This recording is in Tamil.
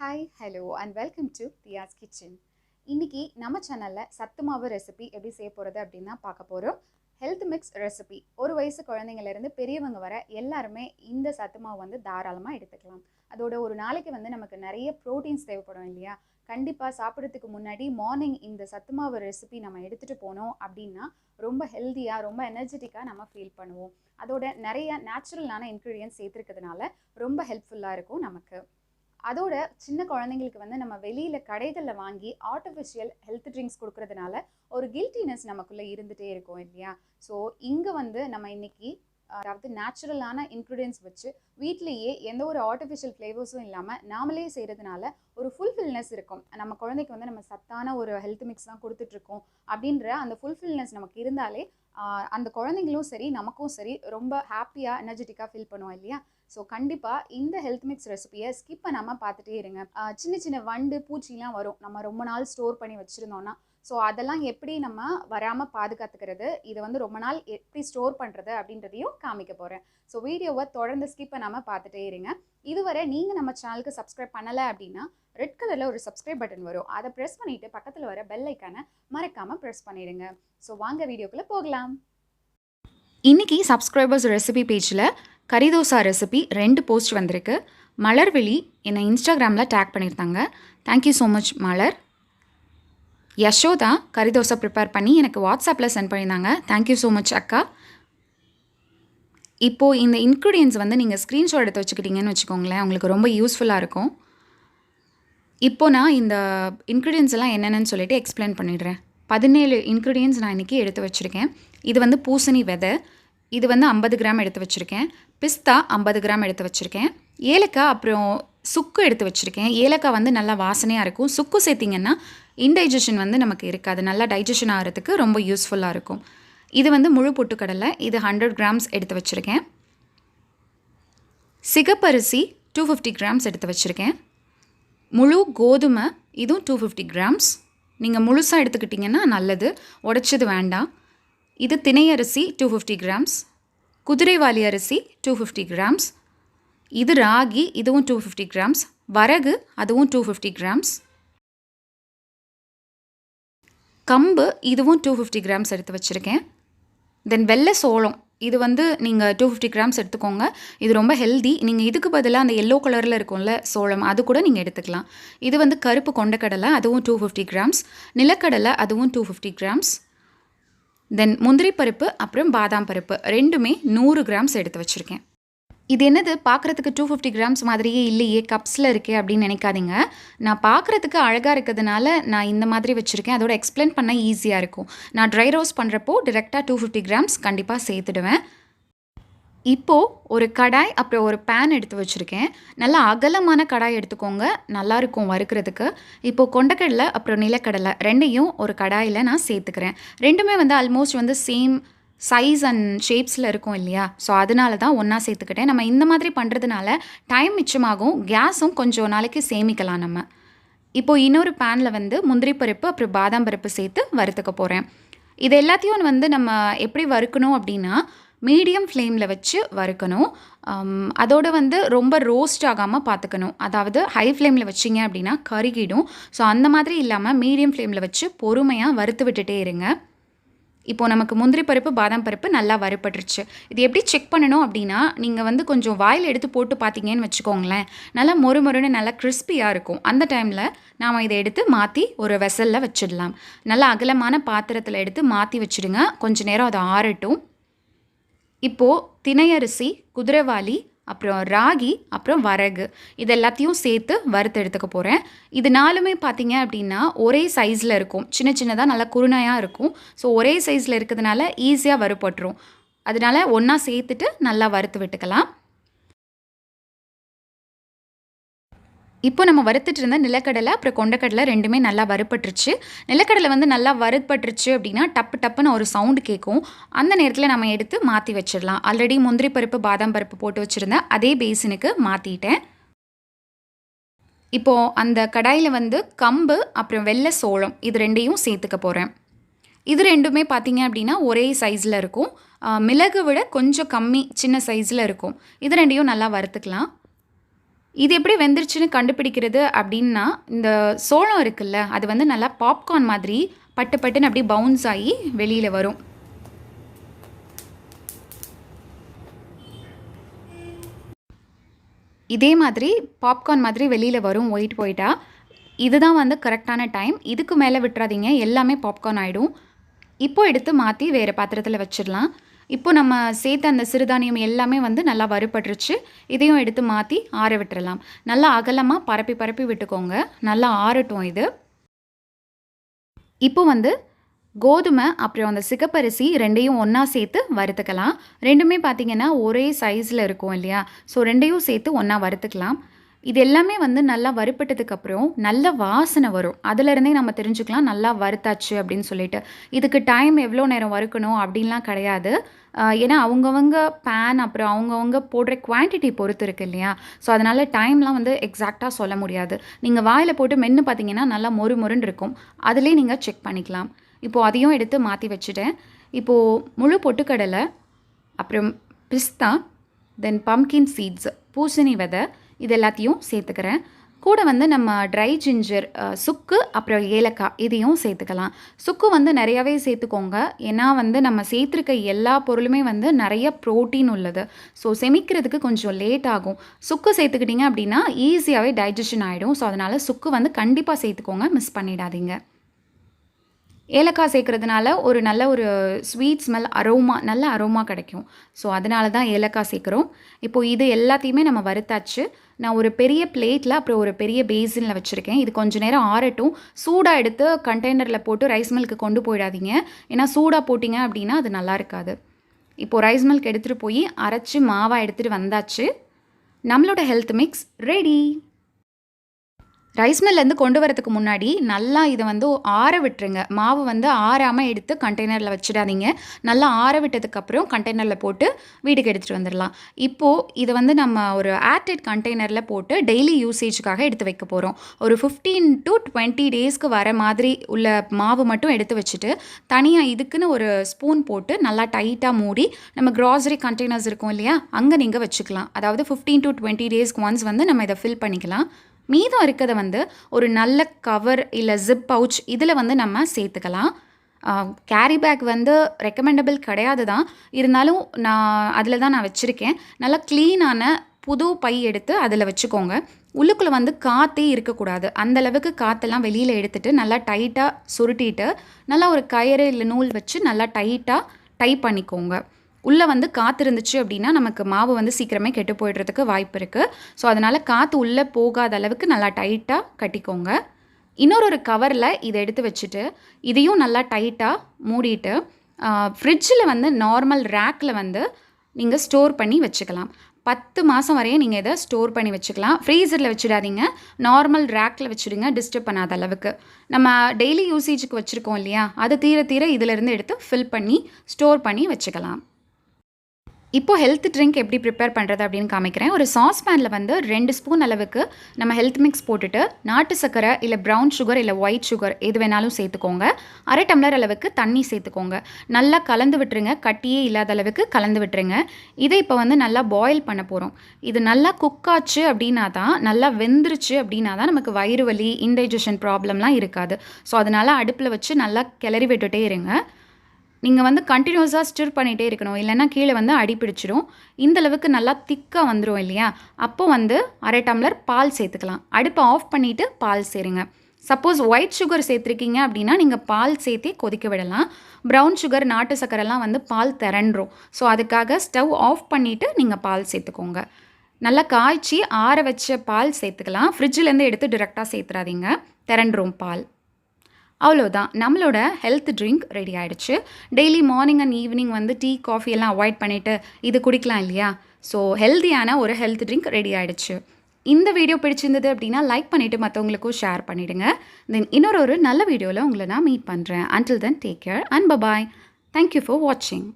Hi, hello and welcome to DEYA'S kitchen. இன்னைக்கு நம்ம சேனல்ல சத்துமாவு ரெசிபி எப்படி செய்ய போறது அப்படினா பார்க்க போறோம். Health mix recipe. ஒரு வயசு குழந்தைங்கல இருந்து பெரியவங்க வரை எல்லாரும் இந்த சத்துமாவு வந்து தாராளமா எடுத்துக்கலாம். அதோட ஒரு நாளைக்கு வந்து நமக்கு நிறைய புரோட்டீன்ஸ் தேவைப்படும் இல்லையா? கண்டிப்பா சாப்பிடுறதுக்கு முன்னாடி மார்னிங் இந்த சத்துமாவு ரெசிபி நம்ம எடுத்துட்டு போனோம் அப்படினா ரொம்ப ஹெல்தியா ரொம்ப எனர்ஜெட்டிக்கா நம்ம ஃபீல் பண்ணுவோம். அதோட நிறைய நேச்சுரலான இன்கிரிடியன்ட்ஸ் சேர்த்திருக்கிறதுனால ரொம்ப ஹெல்ப்ஃபுல்லா இருக்கும் நமக்கு. அதோட சின்ன குழந்தைங்களுக்கு வந்து நம்ம வெளியில கடைகள்ல வாங்கி ஆர்டிஃபிஷியல் ஹெல்த் ட்ரிங்க்ஸ் கொடுக்கறதுனால ஒரு கில்ட்டினஸ் நமக்குள்ள இருந்துட்டே இருக்கும் இல்லையா? ஸோ இங்க வந்து நம்ம இன்னைக்கு அதாவது நேச்சுரலான இன்க்ரீடியன்ஸ் வச்சு வீட்லேயே எந்த ஒரு ஆர்டிஃபிஷியல் ஃப்ளேவர்ஸும் இல்லாமல் நாமளே செய்கிறதுனால ஒரு ஃபுல்ஃபில்னஸ் இருக்கும். நம்ம குழந்தைக்கு வந்து நம்ம சத்தான ஒரு ஹெல்த் மிக்ஸ் தான் கொடுத்துட்ருக்கோம் அப்படின்ற அந்த ஃபுல்ஃபில்னஸ் நமக்கு இருந்தாலே அந்த குழந்தைங்களும் சரி நமக்கும் சரி ரொம்ப ஹாப்பியாக எனர்ஜெட்டிக்காக ஃபீல் பண்ணுவோம் இல்லையா? ஸோ கண்டிப்பாக இந்த ஹெல்த் மிக்ஸ் ரெசிபியை ஸ்கிப் பண்ணாமல் பார்த்துட்டே இருங்க. சின்ன சின்ன வண்டு பூச்சிலாம் வரும் நம்ம ரொம்ப நாள் ஸ்டோர் பண்ணி வச்சுருந்தோன்னா. ஸோ அதெல்லாம் எப்படி நம்ம வராமல் பாதுகாத்துக்கிறது, இதை வந்து ரொம்ப நாள் எப்படி ஸ்டோர் பண்ணுறது அப்படின்றதையும் காமிக்க போகிறேன். ஸோ வீடியோவை தொடர்ந்து ஸ்கிப் பண்ணாமல் பார்த்துட்டே இருங்க. இதுவரை நீங்கள் நம்ம சேனலுக்கு சப்ஸ்கிரைப் பண்ணலை அப்படின்னா ரெட் கலரில் ஒரு சப்ஸ்கிரைப் பட்டன் வரும், அதை ப்ரெஸ் பண்ணிவிட்டு பக்கத்தில் வர பெல் ஐக்கானை மறக்காமல் ப்ரெஸ் பண்ணிடுங்க. ஸோ வாங்க வீடியோக்குள்ளே போகலாம். இன்றைக்கி சப்ஸ்கிரைபர்ஸ் ரெசிபி பேஜில் கறி தோசை ரெசிபி 2 போஸ்ட் வந்திருக்கு. மலர்விழி என்னை இன்ஸ்டாகிராமில் டேக் பண்ணியிருந்தாங்க. தேங்க்யூ ஸோ மச் மலர். யஷோதா கறி தோசை ப்ரிப்பேர் பண்ணி எனக்கு வாட்ஸ்அப்பில் சென்ட் பண்ணியிருந்தாங்க. தேங்க்யூ ஸோ மச் அக்கா. இப்போது இந்த இன்க்ரீடியன்ஸ் வந்து நீங்கள் ஸ்க்ரீன்ஷாட் எடுத்து வச்சுக்கிட்டீங்கன்னு வச்சுக்கோங்களேன், உங்களுக்கு ரொம்ப யூஸ்ஃபுல்லாக இருக்கும். இப்போது நான் இந்த இன்க்ரீடியன்ஸ் எல்லாம் என்னென்னு சொல்லிட்டு எக்ஸ்பிளைன் பண்ணிடுறேன். 17 இன்க்ரீடியன்ஸ் நான் இன்றைக்கி எடுத்து வச்சுருக்கேன். இது வந்து பூசணி விதை, இது வந்து 50 கிராம் எடுத்து வச்சுருக்கேன். பிஸ்தா 50 கிராம் எடுத்து வச்சுருக்கேன். ஏலக்காய் அப்புறம் சுக்கு எடுத்து வச்சுருக்கேன். ஏலக்காய் வந்து நல்லா வாசனையாக இருக்கும். சுக்கு சேர்த்திங்கன்னா இன்டைஜஷன் வந்து நமக்கு இருக்காது, நல்லா டைஜஷன் ஆகிறதுக்கு ரொம்ப யூஸ்ஃபுல்லாக இருக்கும். இது வந்து முழு பொட்டுக்கடலை, இது 100 கிராம்ஸ் எடுத்து வச்சுருக்கேன். சிகப்பரிசி 250 கிராம்ஸ் எடுத்து வச்சுருக்கேன். முழு கோதுமை இதுவும் 250 கிராம்ஸ். நீங்கள் முழுசாக எடுத்துக்கிட்டிங்கன்னா நல்லது, உடைச்சது வேண்டாம். இது திணை அரிசி 250 கிராம்ஸ். குதிரைவாலி அரிசி 250 கிராம்ஸ். இது ராகி, இதுவும் 250 கிராம்ஸ். வரகு அதுவும் 250 கிராம்ஸ். கம்பு இதுவும் 250 கிராம்ஸ் எடுத்து வச்சுருக்கேன். தென் வெள்ளை சோளம், இது வந்து நீங்கள் 250 கிராம்ஸ் எடுத்துக்கோங்க. இது ரொம்ப ஹெல்தி. நீங்கள் இதுக்கு பதிலாக அந்த எல்லோ கலரில் இருக்கும்ல சோளம், அது கூட நீங்கள் எடுத்துக்கலாம். இது வந்து கருப்பு கொண்டக்கடலை, அதுவும் 250 கிராம்ஸ். நிலக்கடலை அதுவும் 250 கிராம்ஸ். தென் முந்திரி பருப்பு அப்புறம் பாதாம் பருப்பு ரெண்டுமே 100 கிராம்ஸ் எடுத்து வச்சுருக்கேன். இது என்னது பார்க்குறதுக்கு 250 கிராம்ஸ் மாதிரியே இல்லையே, கப்ஸில் இருக்கே அப்படின்னு நினைக்காதீங்க. நான் பார்க்குறதுக்கு அழகாக இருக்கிறதுனால நான் இந்த மாதிரி வச்சுருக்கேன். அதோட எக்ஸ்பிளைன் பண்ண ஈஸியாக இருக்கும். நான் ட்ரை ரோஸ்ட் பண்ணுறப்போ டிரெக்டாக 250 கிராம்ஸ் கண்டிப்பாக சேர்த்துடுவேன். இப்போது ஒரு கடாய் அப்புறம் ஒரு பேன் எடுத்து வச்சுருக்கேன். நல்லா அகலமான கடாய் எடுத்துக்கோங்க, நல்லாயிருக்கும் வறுக்கிறதுக்கு. இப்போது கொண்டக்கடலை அப்புறம் நிலக்கடலை ரெண்டையும் ஒரு கடாயில் நான் சேர்த்துக்கிறேன். ரெண்டுமே வந்து ஆல்மோஸ்ட் வந்து சேம் சைஸ் அண்ட் ஷேப்ஸில் இருக்கும் இல்லையா? ஸோ அதனால தான் ஒன்றா சேர்த்துக்கிட்டேன். நம்ம இந்த மாதிரி பண்ணுறதுனால டைம் மிச்சமாகும், கேஸும் கொஞ்சம் நாளைக்கு சேமிக்கலாம் நம்ம. இப்போது இன்னொரு பேனில் வந்து முந்திரி பருப்பு அப்புறம் பாதாம் பருப்பு சேர்த்து வறுத்துக்க போகிறேன். இது எல்லாத்தையும் வந்து நம்ம எப்படி வறுக்கணும் அப்படின்னா மீடியம் ஃப்ளேமில் வச்சு வறுக்கணும். அதோடு வந்து ரொம்ப ரோஸ்ட் ஆகாமல் பார்த்துக்கணும். அதாவது ஹை ஃப்ளேமில் வச்சிங்க அப்படின்னா கருகிடும். ஸோ அந்த மாதிரி இல்லாமல் மீடியம் ஃப்ளேமில் வச்சு பொறுமையாக வறுத்து விட்டுட்டே இருங்க. இப்போது நமக்கு முந்திரி பருப்பு பாதாம் பருப்பு நல்லா வறுபட்டுருச்சு. இது எப்படி செக் பண்ணணும் அப்படின்னா, நீங்கள் வந்து கொஞ்சம் வாயில் எடுத்து போட்டு பார்த்தீங்கன்னு வச்சுக்கோங்களேன், நல்லா மொறுமொறுன்னு நல்லா கிறிஸ்பியாக இருக்கும். அந்த டைமில் நாம் இதை எடுத்து மாற்றி ஒரு வெசலில் வச்சிடலாம். நல்லா அகலமான பாத்திரத்தில் எடுத்து மாற்றி வச்சுடுங்க. கொஞ்சம் நேரம் அதை ஆறட்டும். இப்போது திணை அரிசி, குதிரைவாலி அப்புறம் ராகி அப்புறம் வரகு இது எல்லாத்தையும் சேர்த்து வறுத்து எடுத்துக்க போகிறேன். இது நாலுமே பார்த்தீங்க அப்படின்னா ஒரே சைஸில் இருக்கும், சின்ன சின்னதாக நல்லா குருணையாக இருக்கும். ஸோ ஒரே சைஸில் இருக்கிறதுனால ஈஸியாக வறுபட்டுரும். அதனால ஒன்றா சேர்த்துட்டு நல்லா வறுத்து விட்டுக்கலாம். இப்போ நம்ம வறுத்துட்டு இருந்த நிலக்கடலை அப்புறம் கொண்டக்கடலை ரெண்டுமே நல்லா வறுபட்டுருச்சு. நிலக்கடலை வந்து நல்லா வறுபட்டுருச்சு அப்படின்னா டப்பு டப்புன்னு ஒரு சவுண்டு கேட்கும். அந்த நேரத்தில் நம்ம எடுத்து மாற்றி வச்சிடலாம். ஆல்ரெடி முந்திரி பருப்பு பாதாம் பருப்பு போட்டு வச்சுருந்தேன், அதே பேசினுக்கு மாற்றிட்டேன். இப்போது அந்த கடாயில் வந்து கம்பு அப்புறம் வெள்ளை சோளம் இது ரெண்டையும் சேர்த்துக்க போகிறேன். இது ரெண்டுமே பார்த்தீங்க அப்படின்னா ஒரே சைஸில் இருக்கும். மிளகு விட கொஞ்சம் கம்மி சின்ன சைஸில் இருக்கும். இது ரெண்டையும் நல்லா வறுத்துக்கலாம். இது எப்படி வெந்துருச்சுன்னு கண்டுபிடிக்கிறது அப்படின்னா, இந்த சோளம் இருக்குல்ல, அது வந்து நல்லா பாப்கார்ன் மாதிரி பட்டு பட்டுன்னு அப்படியே பவுன்ஸ் ஆகி வெளியில் வரும். இதே மாதிரி பாப்கார்ன் மாதிரி வெளியில் வரும் ஒயிட்டாக. இதுதான் வந்து கரெக்டான டைம். இதுக்கு மேலே விட்டுறாதீங்க, எல்லாமே பாப்கார்ன் ஆகிடும். இப்போ எடுத்து மாற்றி வேறு பாத்திரத்தில் வச்சிடலாம். இப்போ நம்ம சேர்த்த அந்த சிறுதானியம் எல்லாமே வந்து நல்லா வறுபட்டுருச்சு. இதையும் எடுத்து மாற்றி ஆற விட்டுறலாம். நல்லா அகலமாக பரப்பி பரப்பி விட்டுக்கோங்க. நல்லா ஆறட்டும் இது. இப்போ வந்து கோதுமை அப்புறம் அந்த சிகப்பரிசி ரெண்டையும் ஒன்றா சேர்த்து வறுத்துக்கலாம். ரெண்டுமே பார்த்திங்கன்னா ஒரே சைஸில் இருக்கும் இல்லையா? ஸோ ரெண்டையும் சேர்த்து ஒன்றா வறுத்துக்கலாம். இது எல்லாமே வந்து நல்லா வறுப்பட்டதுக்கப்புறம் நல்ல வாசனை வரும். அதிலேருந்தே நம்ம தெரிஞ்சுக்கலாம் நல்லா வறுத்தாச்சு அப்படின்னு சொல்லிட்டு. இதுக்கு டைம் எவ்வளோ நேரம் வறுக்கணும் அப்படின்லாம் கிடையாது. ஏன்னா அவங்கவங்க பேன் அப்புறம் அவங்கவங்க போடுற குவான்டிட்டி பொறுத்து இருக்குது இல்லையா? ஸோ அதனால் டைம்லாம் வந்து எக்ஸாக்டாக சொல்ல முடியாது. நீங்கள் வாயில் போட்டு மென்று பார்த்தீங்கன்னா நல்லா மொறு மொறுன்னு இருக்கும். அதிலே நீங்கள் செக் பண்ணிக்கலாம். இப்போது அதையும் எடுத்து மாற்றி வச்சுட்டேன். இப்போது முழு பொட்டுக்கடலை, அப்புறம் பிஸ்தா, தென் பம்கின் சீட்ஸ், பூசணி விதை, இது எல்லாத்தையும் சேர்த்துக்கிறேன். கூட வந்து நம்ம ட்ரை ஜிஞ்சர், சுக்கு, அப்புறம் ஏலக்காய் இதையும் சேர்த்துக்கலாம். சுக்கு வந்து நிறையாவே சேர்த்துக்கோங்க. ஏன்னா வந்து நம்ம சேர்த்துருக்க எல்லா பொருளுமே வந்து நிறைய ப்ரோட்டீன் உள்ளது. ஸோ செமிக்கிறதுக்கு கொஞ்சம் லேட் ஆகும். சுக்கு சேர்த்துக்கிட்டிங்க அப்படின்னா ஈஸியாகவே டைஜஷன் ஆகிடும். ஸோ அதனால் சுக்கு வந்து கண்டிப்பாக சேர்த்துக்கோங்க, மிஸ் பண்ணிடாதீங்க. ஏலக்காய் சேர்க்குறதுனால ஒரு நல்ல ஒரு ஸ்வீட் ஸ்மெல், நல்ல அரோமா கிடைக்கும். ஸோ அதனால தான் ஏலக்காய் சேர்க்குறோம். இப்போது இது எல்லாத்தையுமே நம்ம வறுத்தாச்சு. நான் ஒரு பெரிய பிளேட்டில் அப்புறம் ஒரு பெரிய பேசினில் வச்சுருக்கேன். இது கொஞ்சம் நேரம் ஆறட்டும். சூடாக எடுத்து கண்டெய்னரில் போட்டு ரைஸ் மில்க்கு கொண்டு போயிடாதீங்க. ஏன்னா சூடாக போட்டிங்க அப்படின்னா அது நல்லா இருக்காது. இப்போது ரைஸ் மில்க் எடுத்துகிட்டு போய் அரைச்சி மாவாக எடுத்துகிட்டு வந்தாச்சு. நம்மளோட ஹெல்த் மிக்ஸ் ரெடி. ரைஸ் மில்லேருந்து கொண்டு வரதுக்கு முன்னாடி நல்லா இதை வந்து ஆற விட்டுருங்க. மாவு வந்து ஆறாமல் எடுத்து கண்டெய்னரில் வச்சிடாதீங்க. நல்லா ஆற விட்டதுக்கப்புறம் கண்டெய்னரில் போட்டு வீட்டுக்கு எடுத்துகிட்டு வந்துடலாம். இப்போது இதை வந்து நம்ம ஒரு ஏர்டைட் கண்டெய்னரில் போட்டு டெய்லி யூசேஜுக்காக எடுத்து வைக்க போகிறோம். ஒரு 15 to 20 டேஸ்க்கு வர மாதிரி உள்ள மாவு மட்டும் எடுத்து வச்சுட்டு தனியாக இதுக்குன்னு ஒரு ஸ்பூன் போட்டு நல்லா டைட்டாக மூடி நம்ம க்ராசரி கண்டெய்னர்ஸ் இருக்கும் இல்லையா, அங்கே நீங்கள் வச்சுக்கலாம். அதாவது 15 to 20 டேஸ்க்கு ஒன்ஸ் வந்து நம்ம இதை ஃபில் பண்ணிக்கலாம். மீதம் இருக்கிறத வந்து ஒரு நல்ல கவர் இல்லை ஜிப் பவுச் இதில் வந்து நம்ம சேர்த்துக்கலாம். கேரி பேக் வந்து ரெக்கமெண்டபிள் கிடையாது தான், இருந்தாலும் அதில் தான் நான் வச்சுருக்கேன். நல்லா க்ளீனான புது பை எடுத்து அதில் வச்சுக்கோங்க. உள்ளுக்குள்ளே வந்து காற்றே இருக்கக்கூடாது. அந்தளவுக்கு காற்றெல்லாம் வெளியில் எடுத்துகிட்டு நல்லா டைட்டாக சுருட்டிட்டு நல்லா ஒரு கயிறு இல்லை நூல் வச்சு நல்லா டைட்டாக டை பண்ணிக்கோங்க. உள்ளே வந்து காற்று இருந்துச்சு அப்படின்னா நமக்கு மாவு வந்து சீக்கிரமே கெட்டு போய்டுறதுக்கு வாய்ப்பு இருக்குது. ஸோ அதனால் காற்று உள்ளே போகாத அளவுக்கு நல்லா டைட்டாக கட்டிக்கோங்க. இன்னொரு கவரில் இதை எடுத்து வச்சுட்டு இதையும் நல்லா டைட்டாக மூடிட்டு ஃப்ரிட்ஜில் வந்து நார்மல் ரேக்கில் வந்து நீங்கள் ஸ்டோர் பண்ணி வச்சுக்கலாம். 10 மாதம் வரையும் நீங்கள் இதை ஸ்டோர் பண்ணி வச்சுக்கலாம். ஃப்ரீசரில் வச்சுடாதீங்க, நார்மல் ரேக்கில் வச்சுடுங்க, டிஸ்டர்ப் பண்ணாத அளவுக்கு. நம்ம டெய்லி யூசேஜுக்கு வச்சுருக்கோம் இல்லையா, அது தீர தீர இதிலேருந்து எடுத்து ஃபில் பண்ணி ஸ்டோர் பண்ணி வச்சுக்கலாம். இப்போது ஹெல்த் ட்ரிங்க் எப்படி ப்ரிப்பேர் பண்ணுறது அப்படின்னு காமிக்கிறேன். ஒரு சாஸ் பேனில் வந்து 2 ஸ்பூன் அளவுக்கு நம்ம ஹெல்த் மிக்ஸ் போட்டுட்டு நாட்டு சர்க்கரை இல்லை ப்ரௌன் சுகர் இல்லை ஒயிட் சுகர் எது வேணாலும் சேர்த்துக்கோங்க. 1/2 டம்ளர் அளவுக்கு தண்ணி சேர்த்துக்கோங்க. நல்லா கலந்து விட்டுருங்க, கட்டியே இல்லாத அளவுக்கு கலந்து விட்டுருங்க. இதை இப்போ வந்து நல்லா பாயில் பண்ண போகிறோம். இது நல்லா குக் ஆச்சு அப்படின்னா தான், நல்லா வெந்துருச்சு அப்படின்னா தான் நமக்கு வயிறு வலி, இன்டைஜஷன் ப்ராப்ளம்லாம் இருக்காது. ஸோ அதனால் அடுப்பில் வச்சு நல்லா கிளறி விட்டுட்டே இருங்க. நீங்கள் வந்து கண்டினியூஸாக ஸ்டிர் பண்ணிகிட்டே இருக்கணும், இல்லைன்னா கீழே வந்து அடி பிடிச்சிடும். இந்தளவுக்கு நல்லா திக்காக வந்துடும் இல்லையா, அப்போ வந்து 1/2 டம்ளர் பால் சேர்த்துக்கலாம். அடுப்பை ஆஃப் பண்ணிவிட்டு பால் சேருங்க. சப்போஸ் ஒயிட் சுகர் சேர்த்துருக்கீங்க அப்படின்னா நீங்கள் பால் சேர்த்தே கொதிக்க விடலாம். ப்ரௌன் சுகர், நாட்டு சக்கரெல்லாம் வந்து பால் திரண்டுரும். ஸோ அதுக்காக ஸ்டவ் ஆஃப் பண்ணிவிட்டு நீங்கள் பால் சேர்த்துக்கோங்க. நல்லா காய்ச்சி ஆற வச்ச பால் சேர்த்துக்கலாம். ஃப்ரிட்ஜிலேருந்து எடுத்து டிரெக்டாக சேர்த்துறாதீங்க, திரண்டுரும் பால். அவ்வளோதான், நம்மளோட ஹெல்த் ட்ரிங்க் ரெடி ஆகிடுச்சு. டெய்லி மார்னிங் அண்ட் ஈவினிங் வந்து டீ, காஃபி எல்லாம் அவாய்ட் பண்ணிவிட்டு இது குடிக்கலாம் இல்லையா. ஸோ ஹெல்த்தியான ஒரு ஹெல்த் ட்ரிங்க் ரெடி ஆகிடுச்சு. இந்த வீடியோ பிடிச்சிருந்தது அப்படின்னா லைக் பண்ணிவிட்டு மற்றவங்களுக்கும் ஷேர் பண்ணிவிடுங்க. தென் இன்னொரு நல்ல வீடியோவில் உங்களை நான் மீட் பண்ணுறேன். Until then take care and bye bye. Thank you for வாட்சிங்.